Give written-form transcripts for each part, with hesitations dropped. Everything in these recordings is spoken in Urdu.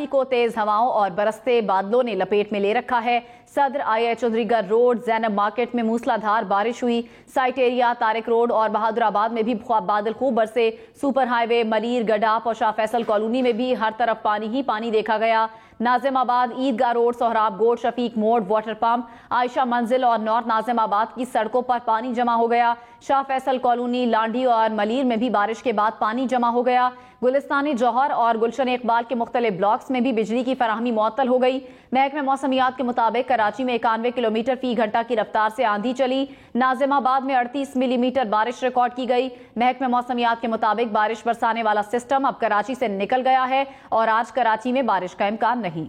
کو تیز ہواؤں اور برستے بادلوں نے لپیٹ میں لے رکھا ہے۔ صدر چندری گڑھ روڈ، زینب مارکیٹ میں موسلادھار بارش ہوئی۔ سائٹ ایریا، طارق روڈ اور بہادر آباد میں بھی بادل خوب برسے۔ سپر ہائی وے، ملیر، گڈاپ اور شاہ فیصل کالونی میں بھی ہر طرف پانی ہی پانی دیکھا گیا۔ ناظم آباد، عیدگاہ روڈ، سہراب گوٹ، شفیق موڑ، واٹر پمپ، عائشہ منزل اور نارتھ ناظم آباد کی سڑکوں پر پانی جمع ہو گیا۔ شاہ فیصل کالونی، لانڈھی اور ملیر میں بھی بارش کے بعد پانی جمع ہو گیا۔ گلستان جوہر اور گلشن اقبال کے مختلف بلاکس میں بھی بجلی کی فراہمی معطل ہو گئی۔ محکمہ موسمیات کے مطابق کراچی میں 91 کلومیٹر فی گھنٹہ کی رفتار سے آندھی چلی۔ ناظم آباد میں 38 ملی میٹر بارش ریکارڈ کی گئی۔ محکمہ موسمیات کے مطابق بارش برسانے والا سسٹم اب کراچی سے نکل گیا ہے اور آج کراچی میں بارش کا امکان نہیں۔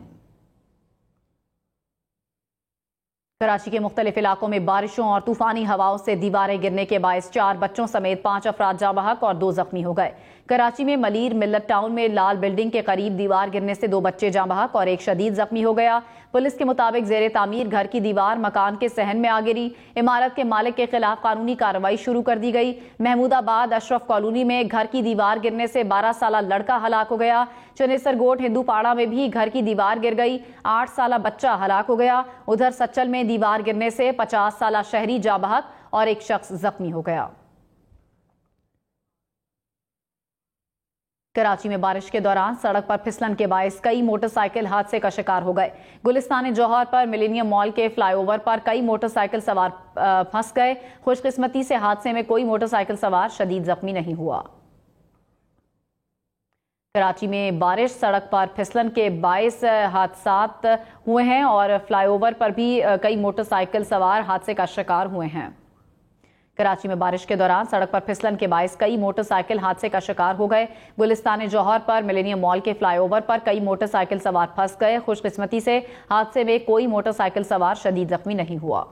کراچی کے مختلف علاقوں میں بارشوں اور طوفانی ہواؤں سے دیواریں گرنے کے باعث 4 بچوں سمیت 5 افراد جاں بحق اور 2 زخمی ہو گئے۔ کراچی میں ملیر ملت ٹاؤن میں لال بلڈنگ کے قریب دیوار گرنے سے 2 بچے جاں بحق اور 1 شدید زخمی ہو گیا۔ پولیس کے مطابق زیر تعمیر گھر کی دیوار مکان کے صحن میں آ گری۔ عمارت کے مالک کے خلاف قانونی کارروائی شروع کر دی گئی۔ محمود آباد اشرف کالونی میں گھر کی دیوار گرنے سے 12 سالہ لڑکا ہلاک ہو گیا۔ چنیسر گوٹ ہندو پاڑا میں بھی گھر کی دیوار گر گئی، 8 سالہ بچہ ہلاک ہو گیا۔ ادھر سچل میں دیوار گرنے سے 50 سالہ شہری جاں بحق اور 1 شخص زخمی ہو گیا۔ کراچی میں بارش کے دوران سڑک پر پھسلن کے باعث کئی موٹر سائیکل حادثے کا شکار ہو گئے۔ گلستان جوہر پر ملینیم مال کے فلائی اوور پر کئی موٹر سائیکل سوار پھنس گئے۔ خوش قسمتی سے حادثے میں کوئی موٹر سائیکل سوار شدید زخمی نہیں ہوا۔ کراچی میں بارش، سڑک پر پھسلن کے باعث حادثات ہوئے ہیں اور فلائی اوور پر بھی کئی موٹر سائیکل سوار حادثے کا شکار ہوئے ہیں۔ کراچی میں بارش کے دوران سڑک پر پھسلن کے باعث کئی موٹر سائیکل حادثے کا شکار ہو گئے۔ گلستان جوہر پر ملینیم مال کے فلائی اوور پر کئی موٹر سائیکل سوار پھنس گئے۔ خوش قسمتی سے حادثے میں کوئی موٹر سائیکل سوار شدید زخمی نہیں ہوا۔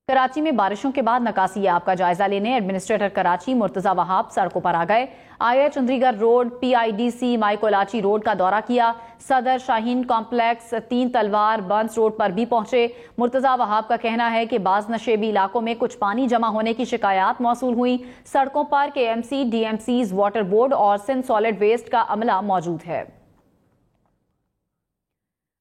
کراچی میں بارشوں کے بعد نکاسی آب کا جائزہ لینے ایڈمنسٹریٹر کراچی مرتضی وہاب سڑکوں پر آ گئے۔ چندری گڑھ روڈ، PIDC مائی کولاچی روڈ کا دورہ کیا۔ صدر شاہین کمپلیکس، 3 تلوار، بنس روڈ پر بھی پہنچے۔ مرتضی وہاب کا کہنا ہے کہ بعض نشیبی علاقوں میں کچھ پانی جمع ہونے کی شکایات موصول ہوئی۔ سڑکوں پر KMC، DMCs، واٹر بورڈ اور سندھ سالڈ ویسٹ کا عملہ موجود ہے۔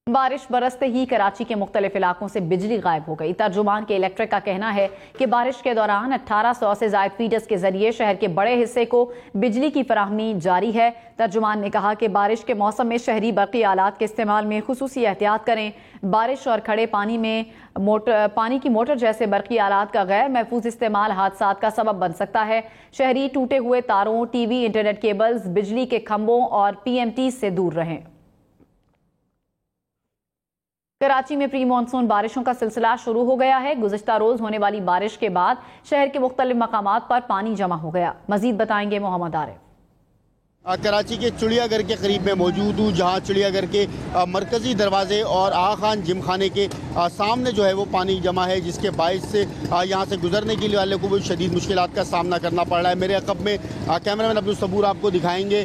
بارش برستے ہی کراچی کے مختلف علاقوں سے بجلی غائب ہو گئی۔ ترجمان کے الیکٹرک کا کہنا ہے کہ بارش کے دوران 1800 سے زائد فیڈرز کے ذریعے شہر کے بڑے حصے کو بجلی کی فراہمی جاری ہے۔ ترجمان نے کہا کہ بارش کے موسم میں شہری برقی آلات کے استعمال میں خصوصی احتیاط کریں۔ بارش اور کھڑے پانی کی موٹر جیسے برقی آلات کا غیر محفوظ استعمال حادثات کا سبب بن سکتا ہے۔ شہری ٹوٹے ہوئے تاروں، ٹی وی، انٹرنیٹ کیبلز، بجلی کے کھمبوں اور PMT سے دور رہیں۔ کراچی میں پری مانسون بارشوں کا سلسلہ شروع ہو گیا ہے۔ گزشتہ روز ہونے والی بارش کے بعد شہر کے مختلف مقامات پر پانی جمع ہو گیا۔ مزید بتائیں گے محمد عارف۔ کراچی کے چڑیا گھر کے قریب میں موجود ہوں، جہاں چڑیا گھر کے مرکزی دروازے اور آغا خان جم خانے کے سامنے جو ہے وہ پانی جمع ہے، جس کے باعث سے یہاں سے گزرنے کے لیے والے کو بھی شدید مشکلات کا سامنا کرنا پڑ رہا ہے۔ میرے عقب میں کیمرہ مین عبدالصبور آپ کو دکھائیں گے۔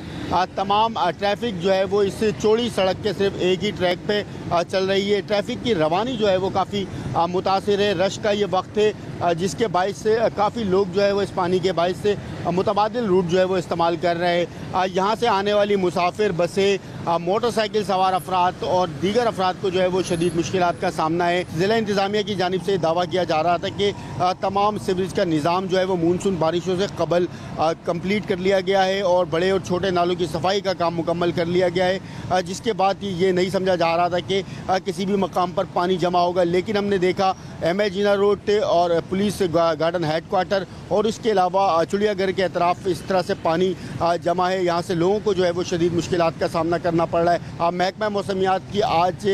تمام ٹریفک جو ہے وہ اس چوڑی سڑک کے صرف ایک ہی ٹریک پہ چل رہی ہے۔ ٹریفک کی روانی جو ہے وہ کافی متاثر ہے۔ رش کا یہ وقت ہے جس کے باعث سے کافی لوگ جو ہے وہ اس پانی کے باعث سے متبادل روٹ جو ہے وہ استعمال کر رہے ہیں۔ یہاں سے آنے والی مسافر بسیں، موٹر سائیکل سوار افراد اور دیگر افراد کو جو ہے وہ شدید مشکلات کا سامنا ہے۔ ضلع انتظامیہ کی جانب سے دعویٰ کیا جا رہا تھا کہ تمام سیوریج کا نظام جو ہے وہ مونسون بارشوں سے قبل کمپلیٹ کر لیا گیا ہے اور بڑے اور چھوٹے نالوں کی صفائی کا کام مکمل کر لیا گیا ہے، جس کے بعد یہ نہیں سمجھا جا رہا تھا کہ کسی بھی مقام پر پانی جمع ہوگا۔ لیکن ہم نے دیکھا MA جینا روڈ اور پولیس گارڈن ہیڈ کوارٹر اور اس کے علاوہ چڑیا گھر کے اطراف اس طرح سے پانی جمع ہے۔ یہاں سے لوگوں کو جو ہے وہ شدید مشکلات کا سامنا کرنا پڑ رہا ہے۔ محکمہ موسمیات کی آج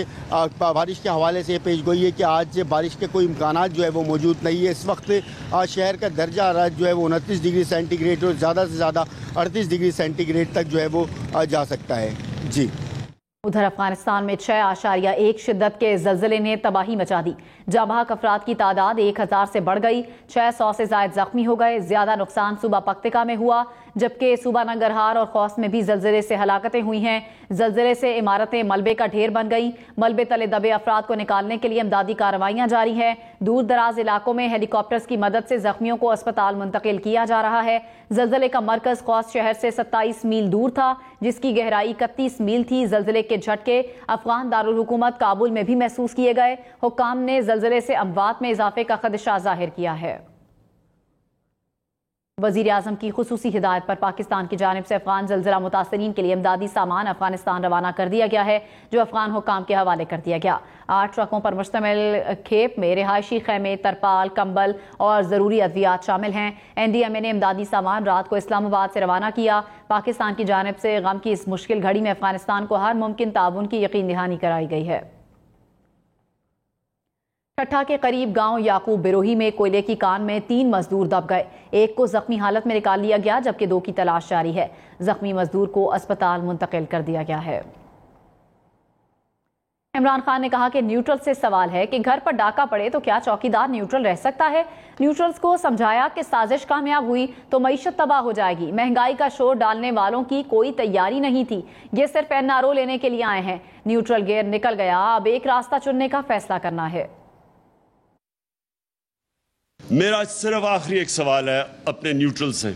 بارش کے حوالے سے پیش گوئی ہے کہ آج بارش کے کوئی امکانات جو ہے وہ موجود نہیں ہے۔ اس وقت شہر کا درجہ حرارت جو ہے وہ 29 ڈگری سینٹی گریڈ اور زیادہ سے زیادہ 38 ڈگری سینٹی گریڈ تک جو ہے وہ جا سکتا ہے۔ جی ادھر افغانستان میں 6.1 شدت کے زلزلے نے تباہی مچا دی۔ جاں بحق افراد کی تعداد 1000 سے بڑھ گئی، 600 سے زائد زخمی ہو گئے۔ زیادہ نقصان صوبہ پکتیکا میں ہوا۔ جبکہ صوبہ ننگرہار اور خوست میں بھی زلزلے سے ہلاکتیں ہوئی ہیں۔ زلزلے سے عمارتیں ملبے کا ڈھیر بن گئیں۔ ملبے تلے دبے افراد کو نکالنے کے لیے امدادی کارروائیاں جاری ہیں۔ دور دراز علاقوں میں ہیلی کاپٹرز کی مدد سے زخمیوں کو اسپتال منتقل کیا جا رہا ہے۔ زلزلے کا مرکز خوست شہر سے 27 میل دور تھا، جس کی گہرائی 31 میل تھی۔ زلزلے کے جھٹکے افغان دارالحکومت کابل میں بھی محسوس کیے گئے۔ حکام نے زلزلے سے اموات میں اضافے کا خدشہ ظاہر کیا ہے۔ وزیر اعظم کی خصوصی ہدایت پر پاکستان کی جانب سے افغان زلزلہ متاثرین کے لیے امدادی سامان افغانستان روانہ کر دیا گیا ہے، جو افغان حکام کے حوالے کر دیا گیا۔ 8 ٹرکوں پر مشتمل کھیپ میں رہائشی خیمے، ترپال، کمبل اور ضروری ادویات شامل ہیں۔ NDMA نے امدادی سامان رات کو اسلام آباد سے روانہ کیا۔ پاکستان کی جانب سے غم کی اس مشکل گھڑی میں افغانستان کو ہر ممکن تعاون کی یقین دہانی کرائی گئی ہے۔ ٹھٹھا کے قریب گاؤں یعقوب بروہی میں کوئلے کی کان میں 3 مزدور دب گئے۔ ایک کو زخمی حالت میں نکال لیا گیا، جبکہ 2 کی تلاش جاری ہے۔ زخمی مزدور کو اسپتال منتقل کر دیا گیا ہے۔ عمران خان نے کہا کہ نیوٹرل سے سوال ہے کہ گھر پر ڈاکہ پڑے تو کیا چوکیدار نیوٹرل رہ سکتا ہے؟ نیوٹرلز کو سمجھایا کہ سازش کامیاب ہوئی تو معیشت تباہ ہو جائے گی۔ مہنگائی کا شور ڈالنے والوں کی کوئی تیاری نہیں تھی، یہ صرف NRO لینے کے لیے آئے ہیں۔ نیوٹرل گیئر نکل گیا، اب ایک راستہ چننے کا فیصلہ کرنا ہے۔ میرا صرف آخری ایک سوال ہے اپنے نیوٹرل سے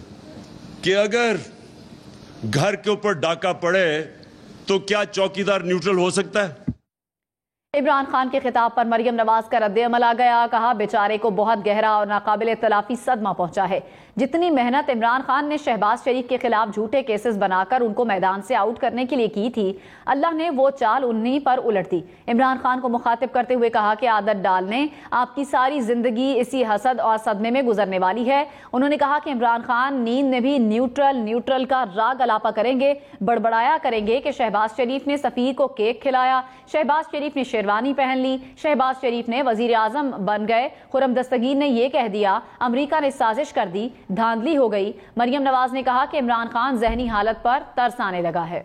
کہ اگر گھر کے اوپر ڈاکہ پڑے تو کیا چوکیدار نیوٹرل ہو سکتا ہے؟ عمران خان کے خطاب پر مریم نواز کا رد عمل آ گیا۔ کہا بیچارے کو بہت گہرا اور ناقابل تلافی صدمہ پہنچا ہے۔ جتنی محنت عمران خان نے شہباز شریف کے خلاف جھوٹے کیسز بنا کر ان کو میدان سے آؤٹ کرنے کے لیے کی تھی، اللہ نے وہ چال انہی پر الٹ دی۔ عمران خان کو مخاطب کرتے ہوئے کہا کہ عادت ڈالنے آپ کی ساری زندگی اسی حسد اور صدمے میں گزرنے والی ہے۔ انہوں نے کہا کہ عمران خان نیند میں بھی نیوٹرل کا راگ الاپا کریں گے، بڑبڑایا کریں گے کہ شہباز شریف نے سفیر کو کیک کھلایا، شہباز شریف نے شیروانی پہن لی، شہباز شریف نے وزیر اعظم بن گئے، خرم دستگیر نے یہ کہہ دیا، امریکہ نے سازش کر دی، دھاندلی ہو گئی۔ مریم نواز نے کہا کہ عمران خان ذہنی حالت پر ترس آنے لگا ہے۔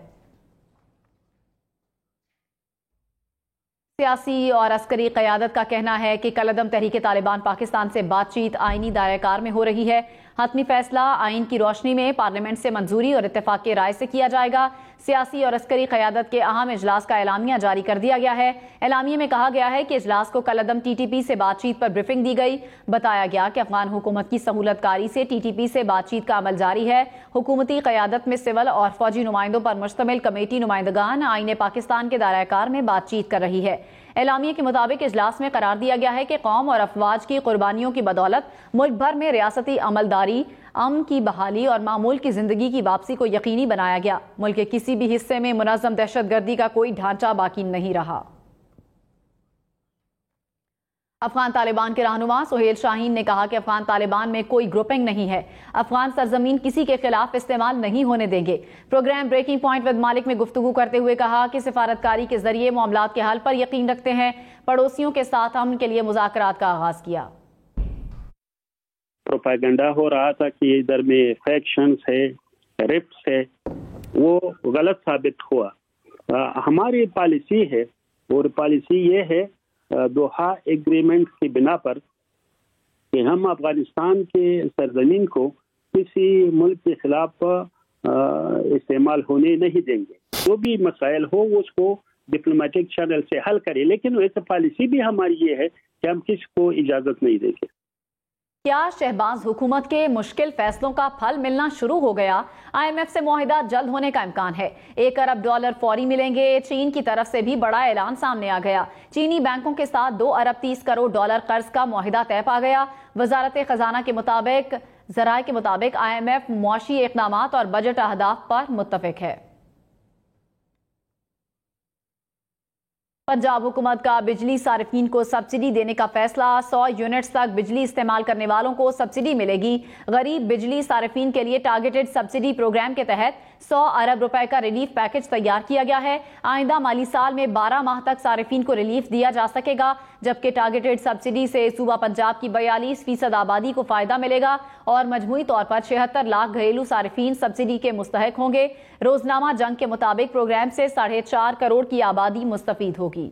سیاسی اور عسکری قیادت کا کہنا ہے کہ کالعدم تحریک طالبان پاکستان سے بات چیت آئینی دائرہ کار میں ہو رہی ہے۔ حتمی فیصلہ آئین کی روشنی میں پارلیمنٹ سے منظوری اور اتفاق رائے سے کیا جائے گا۔ سیاسی اور عسکری قیادت کے اہم اجلاس کا اعلامیہ جاری کر دیا گیا ہے۔ اعلامیے میں کہا گیا ہے کہ اجلاس کو کالعدم TTP سے بات چیت پر بریفنگ دی گئی۔ بتایا گیا کہ افغان حکومت کی سہولت کاری سے TTP سے بات چیت کا عمل جاری ہے۔ حکومتی قیادت میں سول اور فوجی نمائندوں پر مشتمل کمیٹی نمائندگان آئین پاکستان کے دائرہ کار میں بات چیت کر رہی ہے۔ اعلامیے کے مطابق اجلاس میں قرار دیا گیا ہے کہ قوم اور افواج کی قربانیوں کی بدولت ملک بھر میں ریاستی عملداری، امن کی بحالی اور معمول کی زندگی کی واپسی کو یقینی بنایا گیا۔ ملک کے کسی بھی حصے میں منظم دہشت گردی کا کوئی ڈھانچہ باقی نہیں رہا۔ افغان طالبان کے رہنما سہیل شاہین نے کہا کہ افغان طالبان میں کوئی گروپنگ نہیں ہے، افغان سرزمین کسی کے خلاف استعمال نہیں ہونے دیں گے۔ پروگرام بریکنگ پوائنٹ ود مالک میں گفتگو کرتے ہوئے کہا کہ سفارتکاری کے ذریعے معاملات کے حل پر یقین رکھتے ہیں۔ پڑوسیوں کے ساتھ امن کے لیے مذاکرات کا آغاز کیا۔ پروپیگنڈا ہو رہا تھا کہ ادھر میں فیکشنز ہے، رفٹس ہے، وہ غلط ثابت ہوا۔ ہماری پالیسی ہے اور پالیسی یہ ہے دوحہ ایگریمنٹ کی بنا پر کہ ہم افغانستان کے سرزمین کو کسی ملک کے خلاف استعمال ہونے نہیں دیں گے۔ جو بھی مسائل ہو اس کو ڈپلومیٹک چینل سے حل کرے، لیکن ویسے پالیسی بھی ہماری یہ ہے کہ ہم کسی کو اجازت نہیں دیں گے۔ کیا شہباز حکومت کے مشکل فیصلوں کا پھل ملنا شروع ہو گیا؟ IMF سے معاہدہ جلد ہونے کا امکان ہے۔ $1 ارب فوری ملیں گے۔ چین کی طرف سے بھی بڑا اعلان سامنے آ گیا۔ چینی بینکوں کے ساتھ $2 ارب 30 کروڑ قرض کا معاہدہ طے پا گیا۔ وزارت خزانہ کے مطابق ذرائع کے مطابق IMF معاشی اقدامات اور بجٹ اہداف پر متفق ہے۔ پنجاب حکومت کا بجلی صارفین کو سبسڈی دینے کا فیصلہ۔ 100 یونٹس تک بجلی استعمال کرنے والوں کو سبسڈی ملے گی۔ غریب بجلی صارفین کے لیے ٹارگیٹڈ سبسڈی پروگرام کے تحت $100 ارب کا ریلیف پیکج تیار کیا گیا ہے۔ آئندہ مالی سال میں 12 ماہ تک صارفین کو ریلیف دیا جا سکے گا، جبکہ ٹارگیٹڈ سبسڈی سے صوبہ پنجاب کی 42% آبادی کو فائدہ ملے گا اور مجموعی طور پر 76 لاکھ گھریلو صارفین سبسڈی کے مستحق ہوں گے۔ روزنامہ جنگ کے مطابق پروگرام سے 4.5 کروڑ کی آبادی مستفید ہوگی۔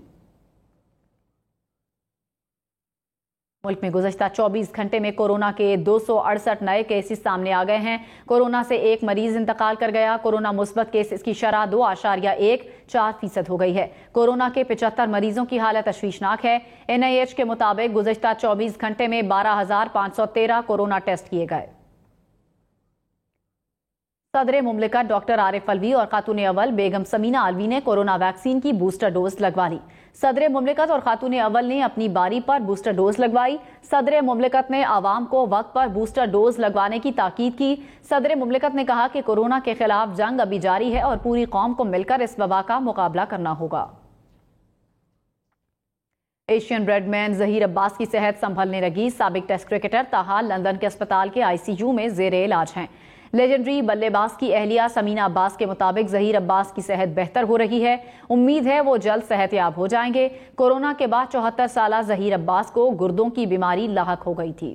ملک میں گزشتہ 24 گھنٹے میں کورونا کے 268 نئے کیسز سامنے آ گئے ہیں۔ کورونا سے ایک مریض انتقال کر گیا۔ کورونا مثبت کیسز کی شرح 2.14% ہو گئی ہے۔ کورونا کے 75 مریضوں کی حالت تشویشناک ہے۔ NIH کے مطابق گزشتہ 24 گھنٹے میں 12,513 کورونا ٹیسٹ کیے گئے۔ صدر مملکت ڈاکٹر عارف الوی اور خاتون اول بیگم سمینہ الوی نے کورونا ویکسین کی بوسٹر ڈوز لگوا لی۔ صدر مملکت اور خاتون اول نے اپنی باری پر بوسٹر ڈوز لگوائی۔ صدر مملکت نے عوام کو وقت پر بوسٹر ڈوز لگوانے کی تاکید کی۔ صدر مملکت نے کہا کہ کورونا کے خلاف جنگ ابھی جاری ہے اور پوری قوم کو مل کر اس وبا کا مقابلہ کرنا ہوگا۔ ایشین بریڈ مین ظہیر عباس کی صحت سنبھلنے لگی۔ سابق ٹیسٹ کرکٹر تاحال لندن کے اسپتال کے ICU میں زیر علاج ہیں۔ لیجنڈری بلے باز کی اہلیہ سمینہ عباس کے مطابق ظہیر عباس کی صحت بہتر ہو رہی ہے۔ امید ہے وہ جلد صحت یاب ہو جائیں گے۔ کورونا کے بعد 74 سالہ ظہیر عباس کو گردوں کی بیماری لاحق ہو گئی تھی۔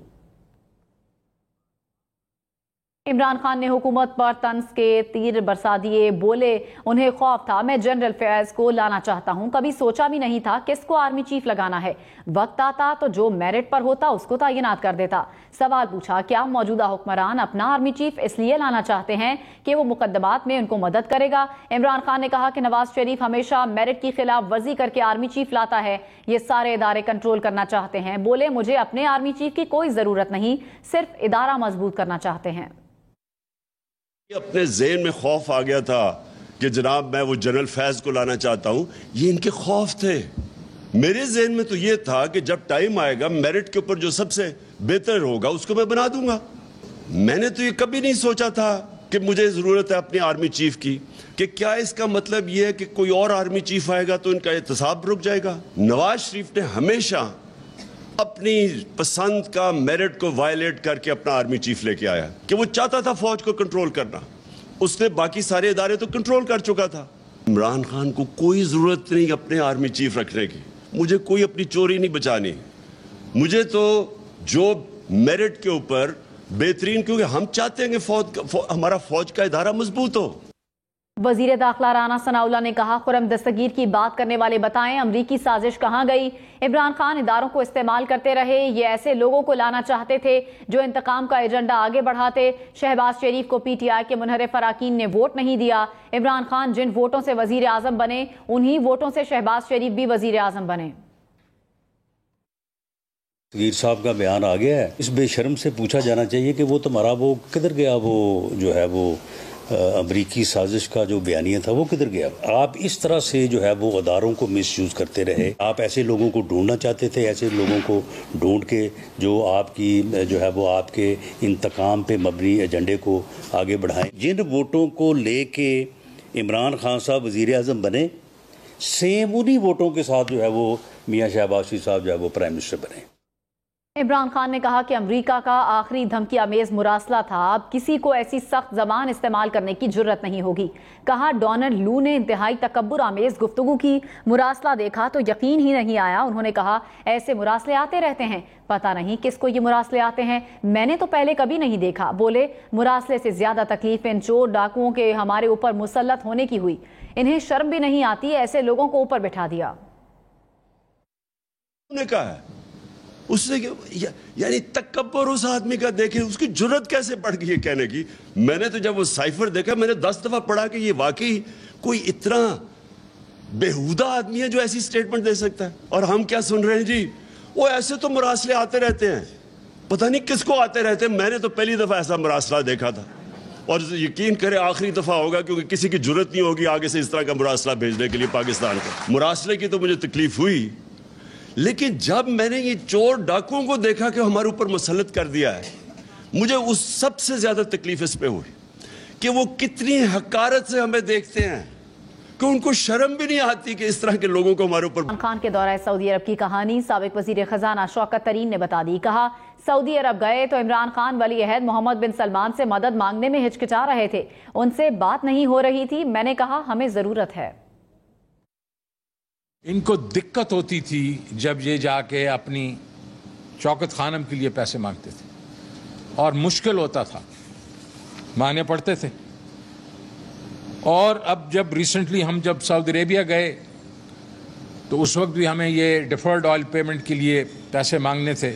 عمران خان نے حکومت پر طنز کے تیر برسا دیے، بولے انہیں خوف تھا، میں جنرل فیض کو لانا چاہتا ہوں، کبھی سوچا بھی نہیں تھا کس کو آرمی چیف لگانا ہے، وقت آتا تو جو میرٹ پر ہوتا اس کو تعینات کر دیتا۔ سوال پوچھا کیا موجودہ حکمران اپنا آرمی چیف اس لیے لانا چاہتے ہیں کہ وہ مقدمات میں ان کو مدد کرے گا؟ عمران خان نے کہا کہ نواز شریف ہمیشہ میرٹ کی خلاف ورزی کر کے آرمی چیف لاتا ہے، یہ سارے ادارے کنٹرول کرنا چاہتے ہیں۔ بولے مجھے اپنے آرمی چیف کی کوئی ضرورت نہیں، صرف ادارہ مضبوط کرنا چاہتے ہیں۔ اپنے ذہن میں خوف آ گیا تھا کہ جناب میں وہ جنرل فیض کو لانا چاہتا ہوں، یہ ان کے خوف تھے۔ میرے ذہن میں تو یہ تھا کہ جب ٹائم آئے گا میرٹ کے اوپر جو سب سے بہتر ہوگا اس کو میں بنا دوں گا۔ میں نے تو یہ کبھی نہیں سوچا تھا کہ مجھے ضرورت ہے اپنی آرمی چیف کی، کہ کیا اس کا مطلب یہ ہے کہ کوئی اور آرمی چیف آئے گا تو ان کا احتساب رک جائے گا۔ نواز شریف نے ہمیشہ اپنی پسند کا میرٹ کو وائلیٹ کر کے اپنا آرمی چیف لے کے آیا کہ وہ چاہتا تھا فوج کو کنٹرول کرنا، اس نے باقی سارے ادارے تو کنٹرول کر چکا تھا۔ عمران خان کو کوئی ضرورت نہیں اپنے آرمی چیف رکھنے کی، مجھے کوئی اپنی چوری نہیں بچانی، مجھے تو جو میرٹ کے اوپر بہترین، کیونکہ ہم چاہتے ہیں کہ ہمارا فوج کا ادارہ مضبوط ہو۔ وزیر داخلہ رانا ثناء اللہ نے کہا خرم دستگیر کی بات کرنے والے بتائیں امریکی سازش کہاں گئی؟ عمران خان اداروں کو استعمال کرتے رہے، یہ ایسے لوگوں کو لانا چاہتے تھے جو انتقام کا ایجنڈا آگے بڑھاتے۔ شہباز شریف کو PTI کے منحرف اراکین نے ووٹ نہیں دیا۔ عمران خان جن ووٹوں سے وزیر اعظم بنے انہی ووٹوں سے شہباز شریف بھی وزیر اعظم بنے۔ دستگیر صاحب کا بیان آ گیا ہے، اس بے شرم سے پوچھا جانا چاہیے کہ وہ تمہارا وہ کدھر گیا، وہ جو ہے وہ امریکی سازش کا جو بیانیہ تھا وہ کدھر گیا؟ آپ اس طرح سے جو ہے وہ اداروں کو مس یوز کرتے رہے۔ آپ ایسے لوگوں کو ڈھونڈنا چاہتے تھے، ایسے لوگوں کو ڈھونڈ کے جو آپ کی جو ہے وہ آپ کے انتقام پہ مبنی ایجنڈے کو آگے بڑھائیں۔ جن ووٹوں کو لے کے عمران خان صاحب وزیر اعظم بنے، سیم انہی ووٹوں کے ساتھ جو ہے وہ میاں شہباز شریف صاحب جو ہے وہ پرائم منسٹر بنے۔ عمران خان نے کہا کہ امریکہ کا آخری دھمکی آمیز مراسلہ تھا، اب کسی کو ایسی سخت زبان استعمال کرنے کی جرت نہیں ہوگی۔ کہا ڈونلڈ لو نے انتہائی تکبر آمیز گفتگو کی، مراسلہ دیکھا تو یقین ہی نہیں آیا۔ انہوں نے کہا ایسے مراسلے آتے رہتے ہیں، پتہ نہیں کس کو یہ مراسلے آتے ہیں، میں نے تو پہلے کبھی نہیں دیکھا۔ بولے مراسلے سے زیادہ تکلیف ان چور ڈاکوؤں کے ہمارے اوپر مسلط ہونے کی ہوئی، انہیں شرم بھی نہیں آتی، ایسے لوگوں کو اوپر بٹھا دیا۔ نے کہا ہے اس نے یعنی تکبر اس آدمی کا دیکھیں، اس کی جرت کیسے بڑھ گئی ہے کہنے کی۔ میں نے تو جب وہ سائفر دیکھا میں نے 10 دفعہ پڑھا کہ یہ واقعی کوئی اتنا بےہودہ آدمی ہے جو ایسی سٹیٹمنٹ دے سکتا ہے۔ اور ہم کیا سن رہے ہیں جی، وہ ایسے تو مراسلے آتے رہتے ہیں، پتہ نہیں کس کو آتے رہتے ہیں۔ میں نے تو پہلی دفعہ ایسا مراسلہ دیکھا تھا، اور یقین کرے آخری دفعہ ہوگا، کیونکہ کسی کی جرت نہیں ہوگی آگے سے اس طرح کا مراسلہ بھیجنے کے لیے پاکستان کو۔ مراسلے کی تو مجھے تکلیف ہوئی، لیکن جب میں نے یہ چور ڈاکوؤں کو دیکھا کہ ہمارے اوپر مسلط کر دیا ہے، مجھے اس سب سے زیادہ تکلیف اس پہ ہوئی کہ وہ کتنی حقارت سے ہمیں دیکھتے ہیں، کہ ان کو شرم بھی نہیں آتی کہ اس طرح کے لوگوں کو ہمارے اوپر۔ عمران خان کے دورہ سعودی عرب کی کہانی سابق وزیر خزانہ شوکت طرین نے بتا دی۔ کہا سعودی عرب گئے تو عمران خان ولی عہد محمد بن سلمان سے مدد مانگنے میں ہچکچا رہے تھے، ان سے بات نہیں ہو رہی تھی، میں نے کہا ہمیں ضرورت ہے۔ ان کو دقت ہوتی تھی جب یہ جا کے اپنی شوکت خانم کے لیے پیسے مانگتے تھے، اور مشکل ہوتا تھا، مانگنے پڑتے تھے۔ اور اب جب ریسنٹلی ہم جب سعودی عربیہ گئے تو اس وقت بھی ہمیں یہ ڈیفرڈ آئل پیمنٹ کے لیے پیسے مانگنے تھے،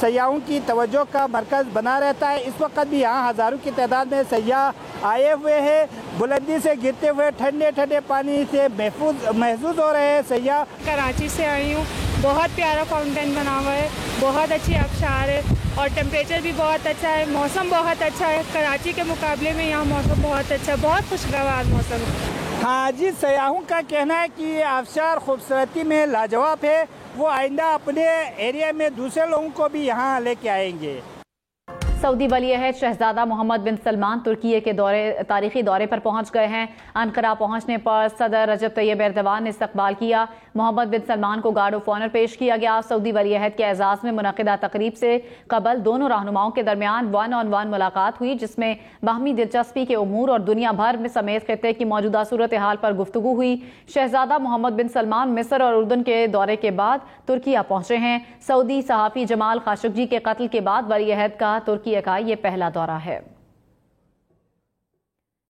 سیاحوں کی توجہ کا مرکز بنا رہتا ہے. اس وقت بھی یہاں ہزاروں کی تعداد میں سیاح آئے ہوئے ہیں. بلندی سے گرتے ہوئے ٹھنڈے ٹھنڈے پانی سے محفوظ ہو رہے ہیں سیاح. کراچی سے آئی ہوں. بہت پیارا فاؤنٹین بنا ہوا ہے, بہت اچھی آبشار ہے اور ٹیمپریچر بھی بہت اچھا ہے. موسم بہت اچھا ہے, کراچی کے مقابلے میں یہاں موسم بہت اچھا ہے, بہت خوشگوار موسم ہے. ہاں جی, سیاحوں کا کہنا ہے کہ یہ آبشار خوبصورتی میں لاجواب ہے. وہ آئندہ اپنے ایریا میں دوسرے لوگوں کو بھی یہاں لے کے آئیں گے. سعودی ولی عہد شہزادہ محمد بن سلمان ترکی کے تاریخی دورے پر پہنچ گئے ہیں. انقرہ پہنچنے پر صدر رجب طیب ایردوان نے استقبال کیا. محمد بن سلمان کو گارڈ آف آنر پیش کیا گیا. سعودی ولی عہد کے اعزاز میں منعقدہ تقریب سے قبل دونوں رہنماؤں کے درمیان 1-on-1 ملاقات ہوئی, جس میں باہمی دلچسپی کے امور اور دنیا بھر میں سمیت خطے کی موجودہ صورتحال پر گفتگو ہوئی. شہزادہ محمد بن سلمان مصر اور اردن کے دورے کے بعد ترکیہ پہنچے ہیں. سعودی صحافی جمال خاشقجی کے قتل کے بعد ولی عہد کا ترکیہ کا یہ پہلا دورہ ہے.